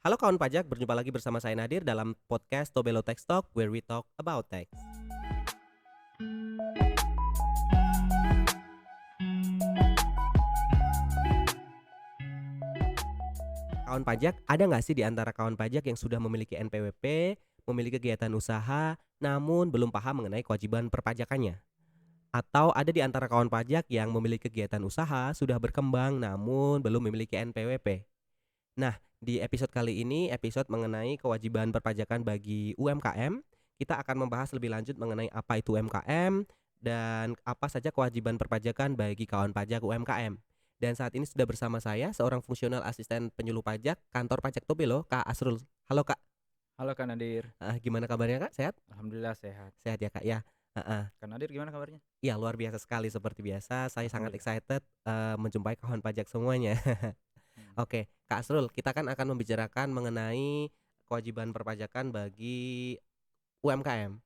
Halo kawan pajak, berjumpa lagi bersama saya Nadir dalam podcast Tobelo Tax Talk where we talk about tax. Kawan pajak, ada nggak sih di antara kawan pajak yang sudah memiliki NPWP, memiliki kegiatan usaha, namun belum paham mengenai kewajiban perpajakannya? Atau ada di antara kawan pajak yang memiliki kegiatan usaha, sudah berkembang, namun belum memiliki NPWP? Nah, di episode kali ini, episode mengenai kewajiban perpajakan bagi UMKM, kita akan membahas lebih lanjut mengenai apa itu UMKM dan apa saja kewajiban perpajakan bagi kawan pajak UMKM. Dan saat ini sudah bersama saya seorang fungsional asisten penyuluh pajak kantor pajak Tobelo, Kak Asrul. Halo Kak. Halo Kak Nadir, Gimana kabarnya Kak? Sehat? alhamdulillah sehat. Sehat ya Kak ya. Heeh. Kak Nadir gimana kabarnya? Iya, luar biasa sekali seperti biasa. Saya sangat Alhamdulillah. excited menjumpai kawan pajak semuanya. Hmm. Oke, Kak Asrul, kita kan akan membicarakan mengenai kewajiban perpajakan bagi UMKM.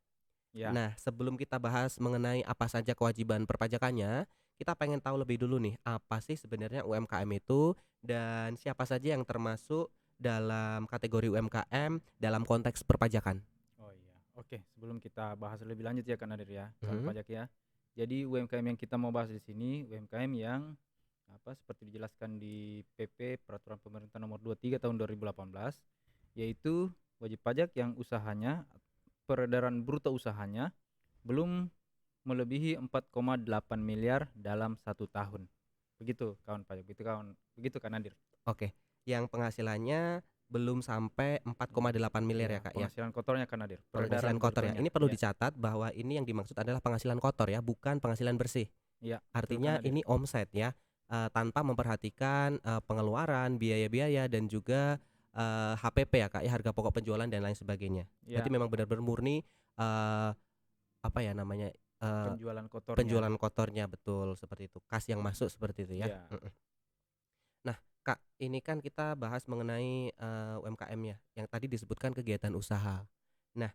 Ya, Nah, sebelum kita bahas mengenai apa saja kewajiban perpajakannya, kita pengen tahu lebih dulu nih, apa sih sebenarnya UMKM itu dan siapa saja yang termasuk dalam kategori UMKM dalam konteks perpajakan. oh iya. Oke, sebelum kita bahas lebih lanjut ya Kak Nadir ya, kawan Mhm, pajak ya. Jadi UMKM yang kita mau bahas di sini UMKM yang seperti dijelaskan di PP Peraturan Pemerintah Nomor 23 Tahun 2018, yaitu wajib pajak yang usahanya peredaran bruto usahanya belum melebihi 4,8 miliar dalam 1 tahun. Begitu kawan pajak, begitu Kak Nadir. oke. Yang penghasilannya belum sampai 4,8 miliar ya, Ya, Kak, ya? penghasilan kotornya Kak Nadir, Penghasilan peredaran kotor ya. brutonya. Ini perlu Ya, dicatat bahwa ini yang dimaksud adalah penghasilan kotor ya, bukan penghasilan bersih. ya, betul Kak Artinya Nadir. ini omset ya, tanpa memperhatikan, pengeluaran, biaya-biaya dan juga, HPP ya, Kak, ya, harga pokok penjualan dan lain sebagainya. Berarti Ya, memang benar-benar murni, eee, apa ya namanya, penjualan kotornya. penjualan kotornya, betul, seperti itu. Kas yang masuk seperti itu ya, Ya, mhm. Nah, Kak, ini kan kita bahas mengenai, UMKM ya, yang tadi disebutkan kegiatan usaha. Nah,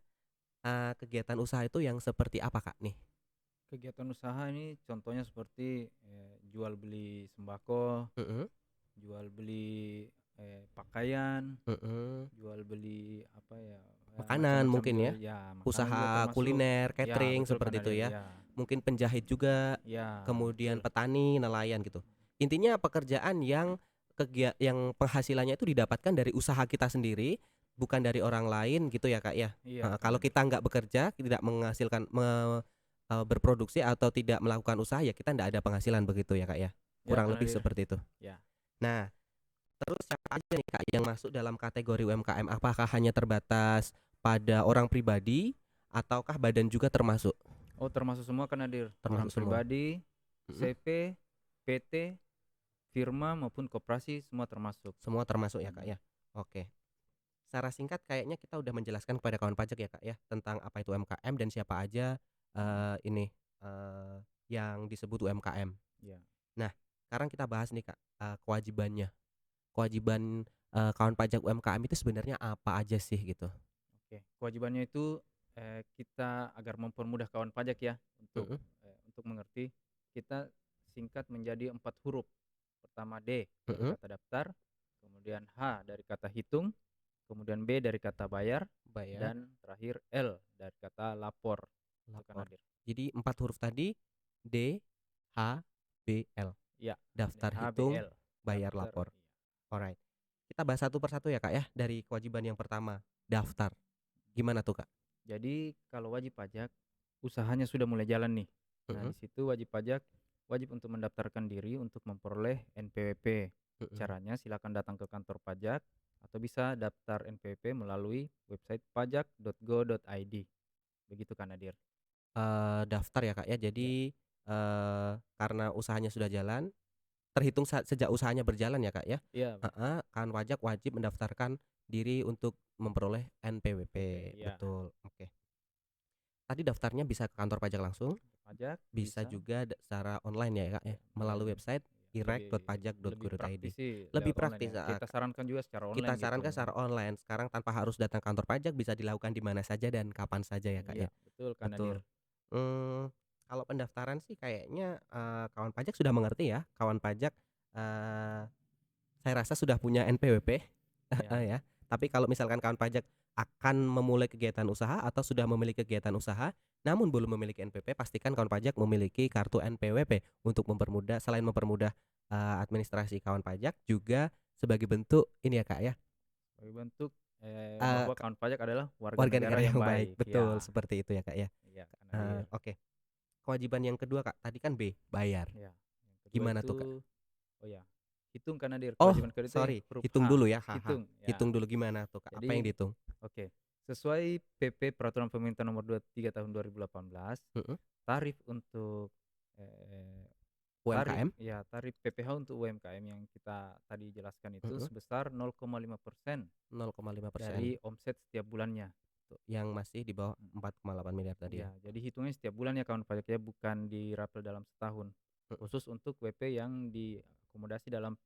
kegiatan usaha itu yang seperti apa, Kak, nih? kegiatan usaha ini contohnya seperti jual beli sembako, Mhm, jual beli pakaian, mhm. jual beli apa ya, ya Makanan macam-macam mungkin jual ya? ya makanan juga Usaha termasuk. kuliner, Ya, catering betul Kak seperti itu Nadir. ya? Ya, Mungkin penjahit juga, ya, kemudian betul. petani, nelayan gitu. Intinya pekerjaan yang yang penghasilannya itu didapatkan dari usaha kita sendiri, bukan dari orang lain gitu ya, Kak, ya? Iya Heeh, Kak kalau Nadir. kita nggak bekerja, tidak menghasilkan berproduksi atau tidak melakukan usaha ya kita ndak ada penghasilan begitu ya, Kak, ya? Ya Kurang Kak lebih Nadir. seperti itu. Ya. Nah, terus siapa aja nih, Kak, yang masuk dalam kategori UMKM? Apakah hanya terbatas pada orang pribadi ataukah badan juga termasuk? Oh, termasuk semua Kak Nadir. Orang Termasuk semua? pribadi, Mhm, CP, PT, firma maupun koperasi semua termasuk. semua termasuk ya, Kak, Mm. ya? Oke. Secara singkat kayaknya kita udah menjelaskan kepada kawan pajak ya, Kak, ya, tentang apa itu UMKM dan siapa aja, Mm. ini, eee, yang disebut UMKM. Ya. Nah, sekarang kita bahas nih, Kak, kewajibannya. Kewajiban, kawan pajak UMKM itu sebenarnya apa aja sih gitu? Oke. Kewajibannya itu kita agar mempermudah kawan pajak ya Mhm, untuk mengerti, kita singkat menjadi 4 huruf. Pertama D dari mhm, kata daftar, kemudian H dari kata hitung, kemudian B dari kata bayar, bayar, dan terakhir L dari kata lapor. Itu kan lapor. hadir. Jadi 4 huruf tadi D, H, B, L. Ya, Daftar, hitung, DHBL, bayar, daftar. lapor. Iya. Alright. Kita bahas satu persatu ya, Kak, ya, dari kewajiban yang pertama, daftar. Gimana tuh, Kak? Jadi kalau wajib pajak usahanya sudah mulai jalan nih. Nah, Mhm, di situ wajib pajak wajib untuk mendaftarkan diri untuk memperoleh NPWP. mhm. Caranya silakan datang ke kantor pajak atau bisa daftar NPWP melalui website pajak.go.id. Begitu kan Nadir? Daftar ya, Kak, ya. Ya. Jadi, karena usahanya sudah jalan, terhitung sejak usahanya berjalan ya, Kak, ya? Iya, Heeh, kan pajak wajib mendaftarkan diri untuk memperoleh NPWP, NPWP. Ya. betul, oke. Tadi daftarnya bisa ke kantor pajak langsung, Pajak bisa bisa juga secara online ya, Kak, ya, ya melalui melalui website ya, lebih irek.pajak.go.id. praktis sih Lebih lewat online praktis, ya. heeh. Kita sarankan juga secara Kita online gitu. sarankan secara online, sekarang tanpa harus datang kantor pajak bisa dilakukan di mana saja dan kapan saja ya, Kak, Iya, ya, betul kan Nadir. betul. Kalau pendaftaran sih kayaknya, kawan pajak sudah mengerti ya, kawan pajak, eee, saya rasa sudah punya NPWP, heeh, Ya. ya. Tapi kalau misalkan kawan pajak akan memulai kegiatan usaha atau sudah memiliki kegiatan usaha, namun belum memiliki NPP, pastikan kawan pajak memiliki kartu NPWP untuk mempermudah selain mempermudah, administrasi kawan pajak juga sebagai bentuk ini ya, Kak, ya, Sebagai bentuk, bahwa Kak, kawan pajak adalah warga warga negara negara yang yang baik, baik. betul Ya, seperti itu ya, Kak, ya. iya, Kak Nadir. Oke. Kewajiban yang kedua, Kak, tadi kan B, bayar. Ya, yang kedua Gimana tuh, Kak? itu, oh ya, hitung Kak Nadir, Oh, kewajiban kedua itu sorry, huruf hitung H, dulu ya, haha. hitung, ya. Hitung dulu gimana tuh, Kak? Apa yang Jadi, dihitung? oke, sesuai PP Peraturan Pemerintah Nomor 23 Tahun 2018, Mhm, tarif untuk, eee, UMKM? tarif PPh untuk UMKM yang kita tadi jelaskan itu Mhm, sebesar 0,5% 0,5%, dari omset setiap bulannya. tuh, yang masih di bawah Mhm. 4,8 miliar tadi ya? Iya, jadi hitungnya setiap bulan ya kawan pajak ya, bukan dirapel dalam setahun. Mhm Khusus untuk WP yang diakomodasi dalam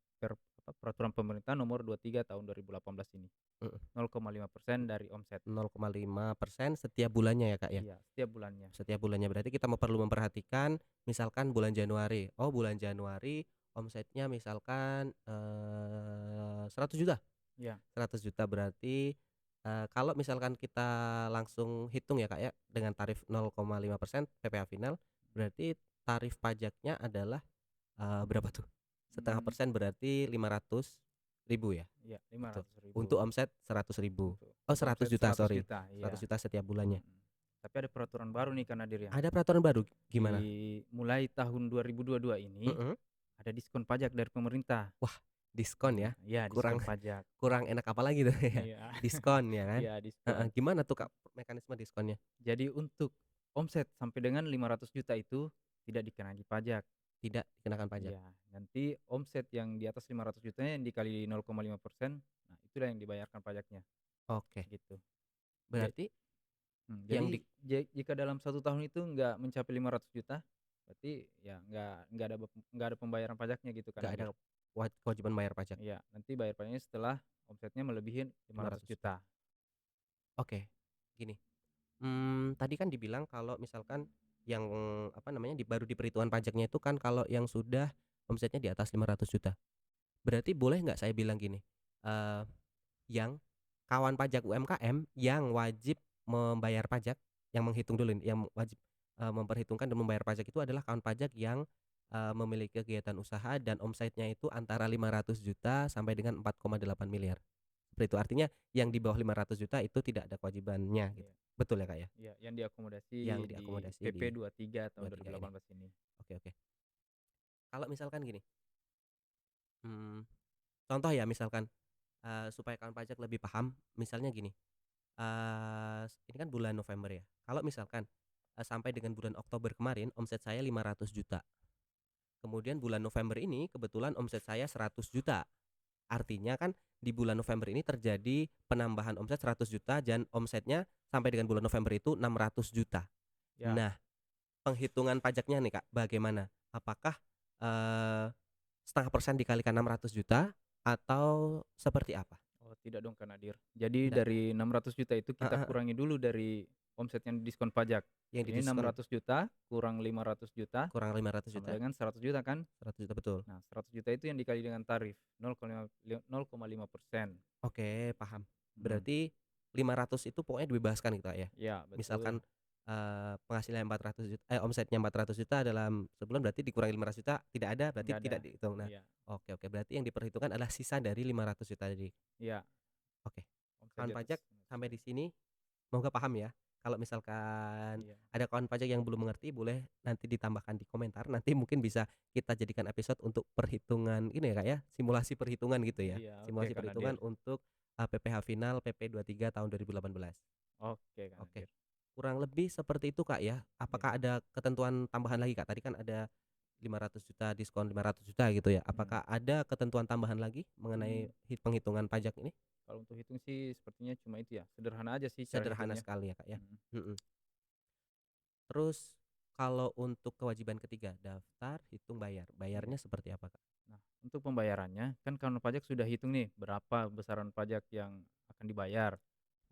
Peraturan Pemerintah Nomor 23 Tahun 2018 ini. mhm. 0,5% dari omset. 0,5% setiap bulannya ya, Kak, ya? Iya, setiap bulannya. Setiap bulannya, berarti kita perlu memperhatikan misalkan bulan Januari, oh bulan Januari omsetnya misalkan, 100 juta. Iya, 100 juta berarti, kalau misalkan kita langsung hitung ya, Kak, ya, dengan tarif 0,5% PPh final, berarti tarif pajaknya adalah, berapa tuh? Setengah mmm, persen berarti 500.000 ya? iya, Betul. 500.000 Untuk omset 100.000. Oh untuk seratus omset juta seratus sorry, juta, seratus iya. juta setiap bulannya. Mhm. Tapi ada peraturan baru nih Kak Nadir ya. Ada peraturan baru, gimana? Mulai tahun 2022 ini Mhm. ada diskon pajak dari pemerintah. Wah, diskon ya? Iya, Kurang diskon pajak. kurang enak apa lagi tuh ya? Iya. Diskon ya kan? Iya, Heeh, diskon. gimana tuh, Kak, mekanisme diskonnya? Jadi untuk omset sampai dengan 500 juta itu tidak dikenai pajak. Tidak dikenakan pajak? Iya, nanti omset yang di atas 500 jutanya yang dikali 0,5%, nah itulah yang dibayarkan pajaknya, Oke, gitu. Ja berarti yang jadi jika dalam 1 tahun itu nggak mencapai 500 juta, berarti ya nggak ada pembayaran pajaknya gitu kan nggak ada Nadir. kewajiban bayar pajak, Iya, nanti bayar pajaknya setelah omsetnya melebihi 500 500 juta. juta. Oke, gini, tadi kan dibilang kalau misalkan yang, apa namanya, baru di perhitungan pajaknya itu kan kalau yang sudah omsetnya di atas 500 juta. Berarti boleh nggak saya bilang gini, eee, yang kawan pajak UMKM yang wajib membayar pajak, yang menghitung dulu nih, yang wajib, memperhitungkan dan membayar pajak itu adalah kawan pajak yang, memiliki kegiatan usaha dan omsetnya itu antara 500 juta sampai dengan 4,8 miliar. Seperti itu, artinya yang di bawah 500 juta itu tidak ada kewajibannya gitu. Iya, Betul ya, Kak, ya? iya, yang diakomodasi Yang di diakomodasi di PP 23 tahun 23 ini. 2018 ini. Oke, oke. Kalau misalkan gini, mmm, contoh ya misalkan, supaya kawan pajak lebih paham, misalnya gini, ini kan bulan November ya, kalau misalkan, sampai dengan bulan Oktober kemarin omset saya 500 juta, kemudian bulan November ini kebetulan omset saya 100 juta. Artinya kan di bulan November ini terjadi penambahan omset 100 juta dan omsetnya sampai dengan bulan November itu 600 juta. Ya, Nah, penghitungan pajaknya nih, Kak, bagaimana? Apakah, eee, setengah persen dikalikan 600 juta atau seperti apa? oh tidak dong Kak Nadir. Jadi Tidak? dari 600 juta itu kita Heeh, kurangi dulu dari omset yang diskon pajak. yang Ini didiskon 600 juta kurang 500 juta kurang 500 sama juta, dengan 100 juta kan? 100 juta betul. Nah, 100 juta itu yang dikali dengan tarif 0,5%. Oke, paham. Mhm. Berarti 500 itu pokoknya dibebaskan gitu, Kak, ya? Iya, betul. Misalkan, penghasilan 400 juta omsetnya 400 juta dalam sebulan berarti dikurangi 500 juta tidak ada, berarti Nggak ada. tidak dihitung. Nah, Iya, oke, oke, berarti yang diperhitungkan adalah sisa dari 500 juta tadi. iya, Oke, omset kawan di atas pajak 500 sampai juta. di sini semoga paham ya. Kalau misalkan Iya. ada kawan pajak yang belum mengerti boleh nanti ditambahkan di komentar, nanti mungkin bisa kita jadikan episode untuk perhitungan ini ya, Kak, ya, simulasi perhitungan gitu ya. Iya, oke Simulasi Kak Nadir. perhitungan untuk, PPh final PP 23 tahun 2018. Oke Kak Oke, Nadir. kurang lebih seperti itu, Kak, ya. Iya. Apakah ada ketentuan tambahan lagi, Kak? Tadi kan ada 500 juta, diskon 500 juta gitu ya. Mhm. Apakah ada ketentuan tambahan lagi mengenai Mmm, penghitungan pajak ini? kalau untuk hitung sih sepertinya cuma itu ya, sederhana aja sih cara Sederhana hitungnya. sekali ya, Kak, ya? Mhm. Mhm. Terus kalau untuk kewajiban ketiga, daftar, hitung, bayar. Iya. Bayarnya seperti apa, Kak? Nah, untuk pembayarannya kan kantor pajak sudah hitung nih berapa besaran pajak yang akan dibayar.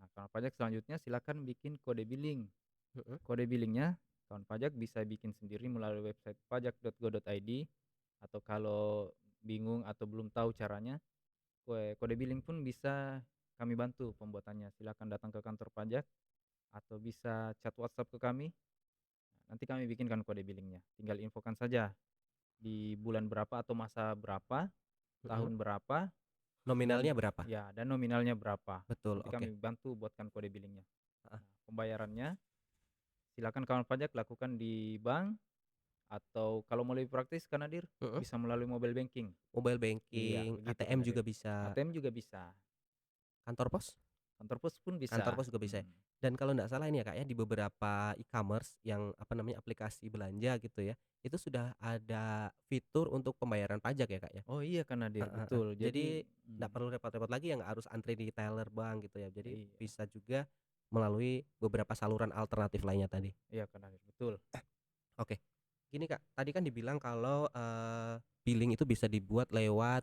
Nah, kantor pajak selanjutnya silakan bikin kode billing. Mhm. Kode billingnya kawan pajak bisa bikin sendiri melalui website pajak.go.id atau kalau bingung atau belum tahu caranya, kode billing pun bisa kami bantu pembuatannya. Silakan datang ke kantor pajak atau bisa chat WhatsApp ke kami. Nanti kami bikinkan kode billingnya. Tinggal infokan saja di bulan berapa atau masa berapa, Mhm. tahun berapa, Nominalnya dan berapa? ya dan nominalnya berapa. Betul, Nanti oke. kami bantu buatkan kode billingnya. Heeh. Nah, pembayarannya silakan kawan pajak lakukan di bank atau kalau mau lebih praktis kan Nadir, Mhm. bisa melalui mobile banking. Mobile Iya, banking, begitu kan ATM Nadir. juga bisa, ATM juga bisa, kantor pos? kantor pos pun Kantor bisa. pos juga bisa ya? Mhm. Dan kalau nggak salah ini ya, Kak, ya, di beberapa e-commerce yang, apa namanya, aplikasi belanja gitu ya, itu sudah ada fitur untuk pembayaran pajak ya, Kak, ya? Oh iya kan Nadir, Heeh heeh. betul. Jadi Jadi nggak perlu repot-repot lagi ya, nggak harus antri di teller bank gitu ya. Jadi iya, bisa juga melalui beberapa saluran alternatif lainnya tadi. iya kan Nadir, betul. Oke, gini, Kak, tadi kan dibilang kalau, billing itu bisa dibuat lewat,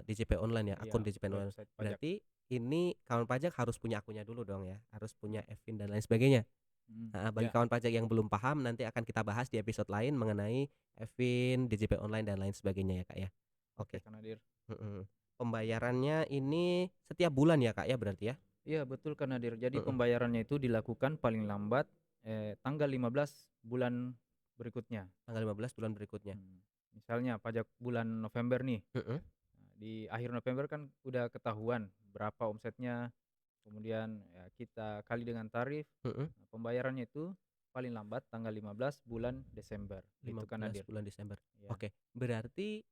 DJP online ya, Iya, akun DJP online. website pajak. Berarti ini kawan pajak harus punya akunnya dulu dong ya, harus punya Mhm, e-fin dan lain sebagainya. mhm, Heeh, bagi iya, kawan pajak yang belum paham nanti akan kita bahas di episode lain mengenai e-fin, DJP online dan lain sebagainya ya, Kak, ya. oke Oke, kan Nadir. mhm. Pembayarannya ini setiap bulan ya, Kak, ya berarti ya? Iya betul kan Nadir. Jadi Mhm, pembayarannya itu dilakukan paling lambat, tanggal 15 bulan berikutnya. tanggal 15 bulan berikutnya. Mhm. Misalnya pajak bulan November nih, Mhm, nah di akhir November kan udah ketahuan berapa omsetnya, kemudian ya kita kali dengan tarif, mhm. nah pembayarannya itu paling lambat tanggal 15 bulan Desember, gitu kan 15 Nadir. bulan Desember. Ya, Oke, berarti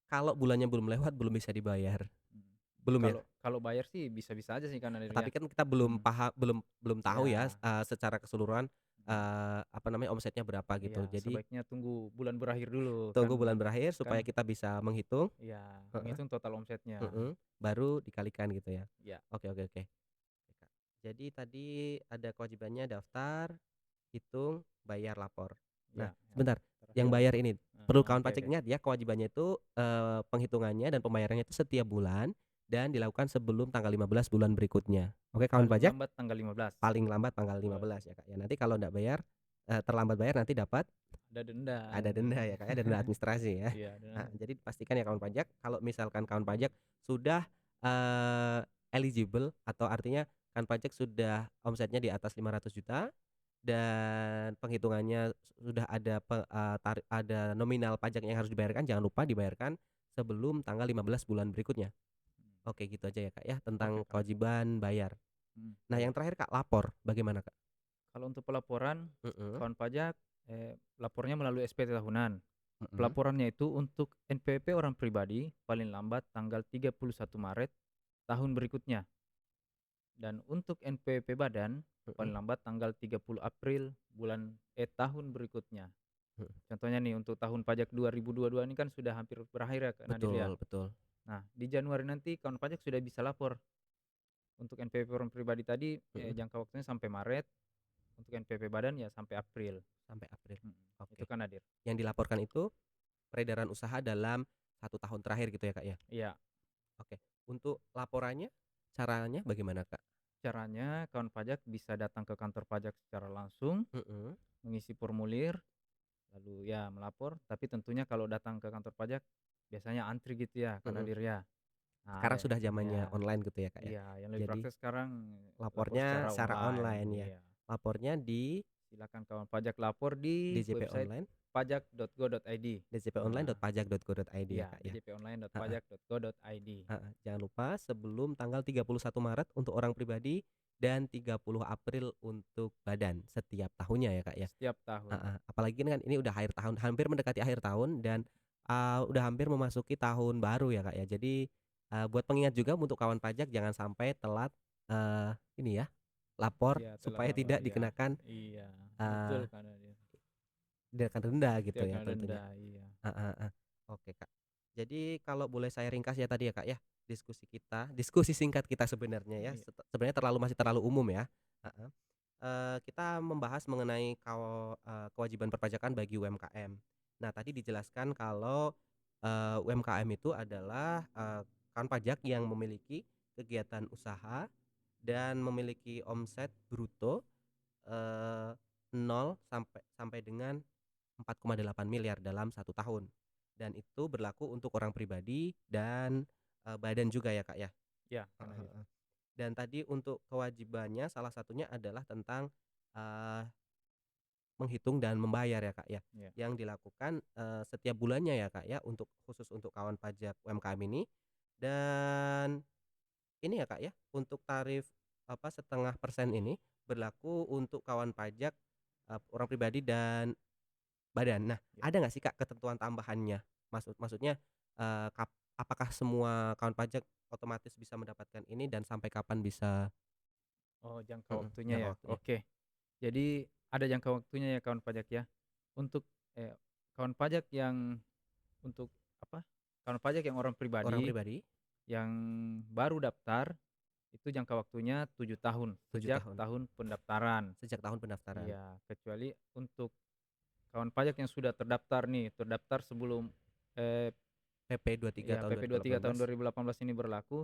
kalau bulannya belum lewat belum bisa dibayar? mhm. Belum ya? Kalau kalau bayar sih bisa-bisa aja sih kan Nadir ya. Tapi kan kita belum Mhm, paham, belum tahu ya, iya, secara keseluruhan, mhm, apa namanya, omsetnya berapa gitu. iya, Jadi sebaiknya tunggu bulan berakhir dulu tunggu bulan kan berakhir kan supaya kita bisa menghitung, iya, heeh, menghitung total omsetnya. mhm, baru dikalikan gitu ya. Iya, Oke oke oke. Oke, Kak. Jadi tadi ada kewajibannya daftar, hitung, bayar, lapor. Nah, iya, yang sebentar, yang terakhir bayar ini perlu heeh, kawan oke pajak oke. ingat ya, kewajibannya itu, penghitungannya dan pembayarannya itu setiap bulan dan dilakukan sebelum tanggal 15 bulan berikutnya. Oke, kawan Paling pajak? lambat tanggal 15. Paling lambat tanggal Wah, 15 ya, Kak, ya. Nanti kalau ndak bayar, terlambat bayar nanti dapat ada denda ada nanti. denda ya, Kak, ya, denda administrasi ya. Iya, ada Heeh, jadi pastikan ya kawan pajak kalau misalkan kawan pajak sudah, eligible atau artinya kawan pajak sudah omsetnya di atas 500 juta dan penghitungannya sudah ada ada nominal pajak yang harus dibayarkan, jangan lupa dibayarkan sebelum tanggal 15 bulan berikutnya. Mhm. Oke, gitu aja ya, Kak, ya, Oke tentang kan Nadir. kewajiban bayar. Nah, yang Baik. terakhir, Kak, lapor bagaimana, Kak? Kalau untuk pelaporan, Mhm, kawan pajak, lapornya melalui SPT tahunan. mhm, Pelaporannya itu untuk NPWP orang pribadi paling lambat tanggal 31 Maret tahun berikutnya, dan untuk NPWP badan mhm, paling lambat tanggal 30 April tahun berikutnya. mhm. Contohnya nih untuk tahun pajak 2022 ini kan sudah hampir berakhir ya Kak Nadir ya. Betul betul. Nah, di Januari nanti kawan pajak sudah bisa lapor. Untuk NPWP orang pribadi tadi, Mhm, jangka waktunya sampai Maret, untuk NPWP badan ya sampai April. sampai April. Itu Oke. kan Nadir. Yang dilaporkan itu peredaran usaha dalam 1 tahun terakhir gitu ya, Kak, ya? Iya, Oke. Untuk laporannya, caranya bagaimana, Kak? caranya kawan pajak bisa datang ke kantor pajak secara langsung, Mhm, mengisi formulir, lalu ya melapor, tapi tentunya kalau datang ke kantor pajak biasanya antri gitu ya kan mhm. Nadir ya. Nah Sekarang ada sudah zamannya ya, online gitu ya, Kak, ya? iya yang lebih Jadi praktis sekarang lapor lapornya secara secara online, online ya? iya. Lapornya di Silakan kawan pajak lapor di DJP website online, pajak.go.id. Nah, djponline.pajak.go.id ya, iya, Kak, ya? Heeh djponline.pajak.go.id. heeh. Jangan lupa sebelum tanggal 31 Maret untuk orang pribadi dan 30 April untuk badan setiap tahunnya ya, Kak, ya? Setiap tahun. Heeh, apalagi ini kan ini udah akhir tahun, hampir mendekati akhir tahun dan, udah hampir memasuki tahun baru ya, Kak, ya. Jadi, buat pengingat juga untuk kawan pajak jangan sampai telat, ini ya, lapor Iya, telat supaya lapor, tidak iya. dikenakan, Iya, betul eee, kan Nadir. denda denda gitu Tidak ya kena tentunya. denda, iya. Heeh heeh. Oke, Kak. Jadi kalau boleh saya ringkas ya tadi ya, Kak, ya, diskusi singkat kita sebenarnya ya, Iya, sebenarnya masih terlalu umum ya. Heeh. Kita membahas mengenai kewajiban perpajakan bagi UMKM. Nah, tadi dijelaskan kalau, UMKM itu adalah, kan pajak yang memiliki kegiatan usaha dan memiliki omset bruto, eee, 0 sampai sampai dengan 4,8 miliar dalam 1 tahun. Dan itu berlaku untuk orang pribadi dan, badan juga ya, Kak, ya? Ya, Kak Heeh Nadir. heeh. Dan tadi untuk kewajibannya salah satunya adalah tentang, eee, menghitung dan membayar ya, Kak, ya, Iya. yang dilakukan, setiap bulannya ya, Kak, ya, untuk khusus untuk kawan pajak UMKM ini. Dan ini ya, Kak, ya, untuk tarif, setengah persen ini berlaku untuk kawan pajak, orang pribadi dan badan. Nah, Ya. ada nggak sih, Kak, ketentuan tambahannya? Maksudnya, apakah semua kawan pajak otomatis bisa mendapatkan ini dan sampai kapan bisa Oh, jangka waktunya jangka ya. waktunya? Oke. Jadi ada jangka waktunya ya kawan pajak ya. Untuk, kawan pajak yang untuk apa, kawan pajak yang orang Orang pribadi pribadi yang baru daftar, itu jangka waktunya 7 tahun 7 sejak tahun, tahun pendaftaran. sejak tahun pendaftaran. Iya, kecuali untuk kawan pajak yang sudah terdaftar nih, terdaftar sebelum, eee, PP 23 ya tahun PP 23 tahun 2018. 2018 ini berlaku,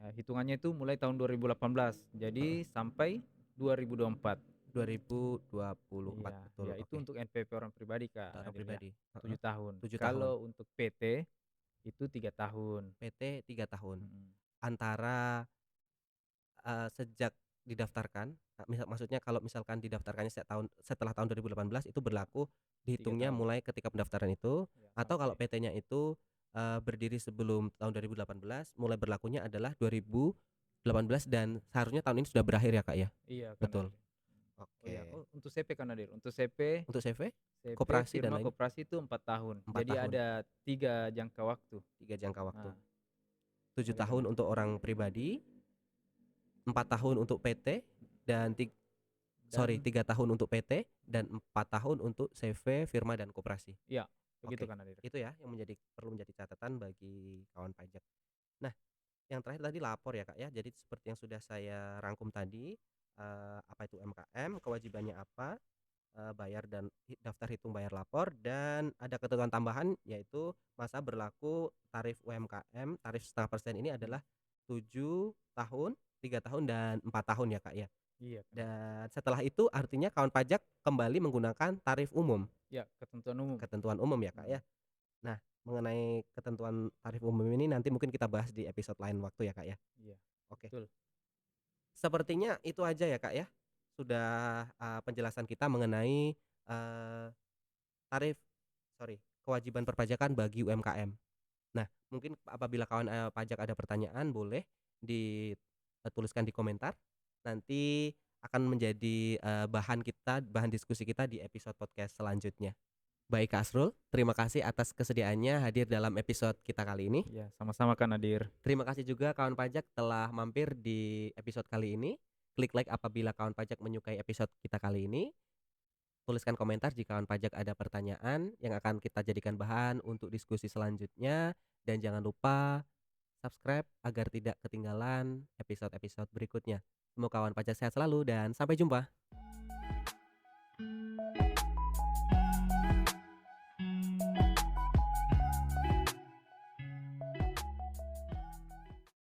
ya hitungannya itu mulai tahun 2018. Heeh, Jadi sampai 2024. 2024 Iya, betul, ya itu oke. untuk NPP orang pribadi, Kak Untuk orang Nadir ya, pribadi, heeh, 7 tahun. 7 tahun, Kalau untuk PT itu 3 tahun. PT 3 tahun. Mhm, Antara, sejak didaftarkan, maksudnya kalau misalkan didaftarkannya setelah tahun 2018 itu ya, berlaku 3 dihitungnya tahun. mulai ketika pendaftaran itu, Ya, atau kalau sampai PT-nya itu, berdiri sebelum tahun 2018 mulai berlakunya adalah 2018 dan seharusnya tahun ini sudah berakhir ya, Kak, ya? iya, Kak Betul, Nadir. Oh ya, oke. oh untuk CP, Kak Nadir, untuk CP Untuk CV, CP koperasi dan firma lain koperasi itu 4 tahun. 4 Jadi tahun, ada 3 jangka waktu. 3 jangka waktu. Nah, 7 begitu, tahun Kak. untuk orang pribadi, 4 tahun untuk PT, dan Dan 3 tahun untuk PT dan 4 tahun untuk CV, firma, dan koperasi. iya, begitu, Oke, Kak Nadir. itu ya yang perlu menjadi catatan bagi kawan pajak. Nah, yang terakhir tadi lapor ya, Kak, ya. Jadi seperti yang sudah saya rangkum tadi, apa itu UMKM, kewajibannya apa, bayar dan daftar hitung bayar lapor, dan ada ketentuan tambahan yaitu masa berlaku tarif UMKM, tarif setengah persen ini Mhm, adalah 7 tahun, 3 tahun, dan 4 tahun ya, Kak, ya. iya, Kak Nadir. Dan setelah itu artinya kawan pajak kembali menggunakan tarif umum, Iya, ketentuan umum. ketentuan umum ya, Kak, Mhm, ya. Nah, mengenai ketentuan tarif umum ini nanti mungkin kita bahas di episode lain waktu ya, Kak, ya. iya, Oke. betul. Sepertinya itu aja ya, Kak, ya. Sudah, penjelasan kita mengenai, eee, tarif kewajiban perpajakan bagi UMKM. Nah, mungkin apabila kawan, pajak ada pertanyaan boleh dituliskan di komentar, nanti akan menjadi, bahan diskusi kita di episode podcast selanjutnya. Baik Kak Asrul, terima kasih atas kesediaannya hadir dalam episode kita kali ini. Iya, sama-sama, Kak Nadir. Terima kasih juga kawan pajak telah mampir di episode kali ini. Klik like apabila kawan pajak menyukai episode kita kali ini. Tuliskan komentar jika kawan pajak ada pertanyaan yang akan kita jadikan bahan untuk diskusi selanjutnya. Dan jangan lupa subscribe agar tidak ketinggalan episode-episode berikutnya. Semoga kawan pajak sehat selalu dan sampai jumpa.